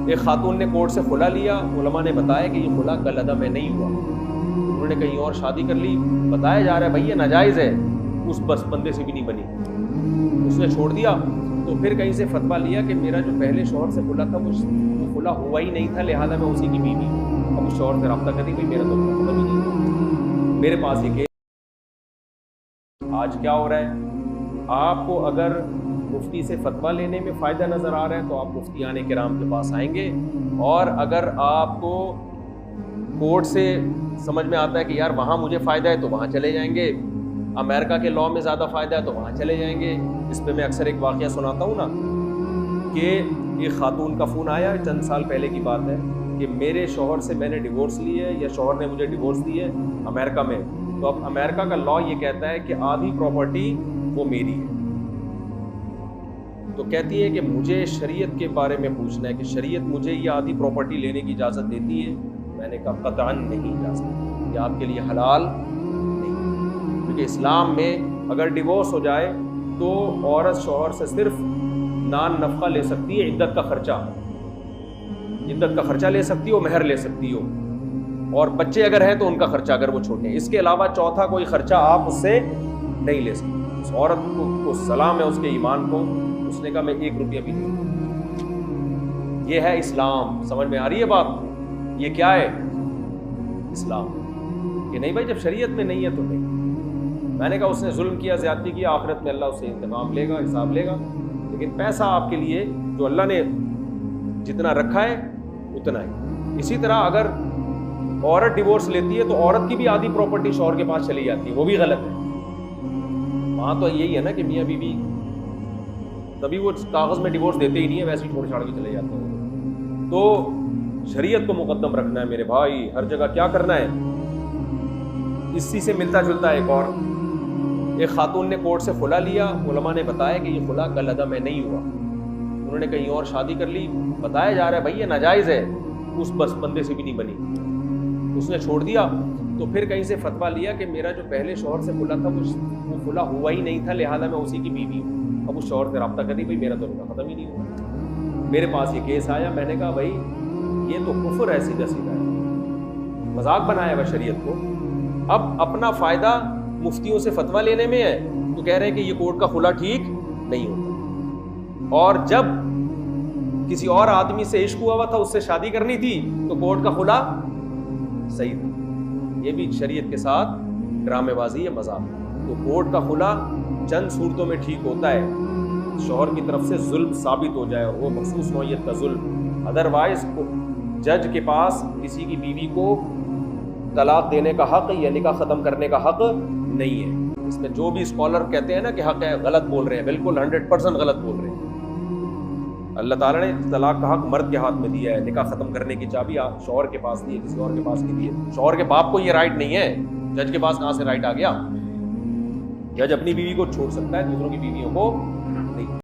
ایک خاتون نے کورٹ سے خلا لیا، علماء نے بتایا کہ یہ خلا کل ادا میں نہیں ہوا، انہوں نے کہیں اور شادی کر لی، بتایا جا رہا ہے بھائی یہ ناجائز ہے، اس بس بندے سے بھی نہیں بنی، اس نے چھوڑ دیا۔ تو پھر کہیں سے فتویٰ لیا کہ میرا جو پہلے شوہر سے خلا تھا وہ خلا ہوا ہی نہیں تھا، لہٰذا میں اسی کی بیوی ہوں۔ اب اس شوہر سے رابطہ کری، بھائی میرا تو مطلب ہی نہیں۔ میرے پاس یہ کیس آج کیا ہو رہا ہے، آپ کو اگر مفتی سے فتویٰ لینے میں فائدہ نظر آ رہا ہے تو آپ مفتیان کرام کے پاس آئیں گے، اور اگر آپ کو کورٹ سے سمجھ میں آتا ہے کہ یار وہاں مجھے فائدہ ہے تو وہاں چلے جائیں گے، امریکہ کے لاء میں زیادہ فائدہ ہے تو وہاں چلے جائیں گے۔ اس پہ میں اکثر ایک واقعہ سناتا ہوں نا، کہ ایک خاتون کا فون آیا، چند سال پہلے کی بات ہے، کہ میرے شوہر سے میں نے ڈیورس لی ہے یا شوہر نے مجھے ڈیورس دی ہے امریکہ میں، تو اب امریکہ کا لاء یہ کہتا ہے کہ آدھی پراپرٹی وہ میری ہے۔ تو کہتی ہے کہ مجھے شریعت کے بارے میں پوچھنا ہے کہ شریعت مجھے یہ آدھی پراپرٹی لینے کی اجازت دیتی ہے؟ میں نے کہا قطعاً نہیں اجازت، یہ آپ کے لیے حلال نہیں، کیونکہ اسلام میں اگر ڈیورس ہو جائے تو عورت شوہر سے صرف نان نفقہ لے سکتی ہے، عدت کا خرچہ لے سکتی ہو، مہر لے سکتی ہو، اور بچے اگر ہیں تو ان کا خرچہ اگر وہ چھوٹے ہیں، اس کے علاوہ چوتھا کوئی خرچہ آپ اس سے نہیں لے سکتے۔ اس عورت کو سلام ہے اس کے ایمان کو، اس نے کہا میں 1 روپیہ بھی نہیں دوں۔ یہ ہے اسلام، سمجھ میں آ رہی ہے بات؟ یہ کیا ہے اسلام؟ کہ نہیں بھائی جب شریعت میں نہیں ہے تو نہیں۔ میں نے کہا اس نے ظلم کیا، زیادتی کیا، آخرت میں اللہ اسے انتقام لے گا، حساب لے گا، لیکن پیسہ آپ کے لیے جو اللہ نے جتنا رکھا ہے اتنا ہی۔ اسی طرح اگر عورت ڈیورس لیتی ہے تو عورت کی بھی آدھی پراپرٹی شوہر کے پاس چلی جاتی ہے، وہ بھی غلط ہے۔ وہاں تو یہی ہے نا کہ میاں بیوی تبھی وہ کاغذ میں ڈیورس دیتے ہی نہیں ہے، ویسے ہی چھوڑ چھاڑ کے چلے جاتے ہیں۔ تو شریعت کو مقدم رکھنا ہے میرے بھائی، ہر جگہ کیا کرنا ہے۔ اسی سے ملتا جلتا ایک اور، ایک خاتون نے کورٹ سے خلا لیا، علماء نے بتایا کہ یہ خلا کل ادا میں نہیں ہوا، انہوں نے کہیں اور شادی کر لی، بتایا جا رہا ہے بھائی یہ ناجائز ہے، اس بس بندے سے بھی نہیں بنی، اس نے چھوڑ دیا۔ تو پھر کہیں سے فتویٰ لیا کہ میرا جو پہلے شوہر سے خلا تھا وہ خلا ہوا ہی نہیں تھا، لہٰذا میں اسی کی بیوی ہوں۔ اب اس شوہر سے رابطہ کری، بھائی میرا تو نکاح ختم ہی نہیں ہوا۔ میرے پاس یہ کیس آیا، میں نے کہا بھائی یہ تو کفر ہے، سیدھا سیدھا ہے، مذاق بنایا ہوا شریعت کو۔ اب اپنا فائدہ مفتیوں سے فتویٰ لینے میں ہے تو کہہ رہے ہیں کہ یہ کورٹ کا خلا ٹھیک نہیں ہوتا، اور جب کسی اور آدمی سے عشق ہوا تھا، اس سے شادی کرنی تھی تو کورٹ کا خلا صحیح تھا۔ یہ بھی شریعت کے ساتھ ڈرامے بازی ہے، مذاق۔ تو کورٹ کا خلا چند صورتوں میں ٹھیک ہوتا ہے، شوہر کی طرف سے ظلم ثابت ہو جائے، وہ مخصوص نوعیت کا ظلم، ادروائز جج کے پاس کسی کی بیوی کو طلاق دینے کا حق یا نکاح ختم کرنے کا حق نہیں ہے۔ اس میں جو بھی اسکالر کہتے ہیں نا کہ حق ہے، غلط بول رہے ہیں، بالکل 100% غلط بول رہے ہیں۔ اللہ تعالیٰ نے طلاق کا حق مرد کے ہاتھ میں دیا ہے، نکاح ختم کرنے کی چابی شوہر کے پاس دی ہے، کسی اور کے پاس نہیں دی ہے۔ شوہر کے باپ کو یہ رائٹ نہیں ہے، جج کے پاس کہاں سے رائٹ آ گیا؟ جج اپنی بیوی کو چھوڑ سکتا ہے، دوسروں کی بیویوں کو نہیں۔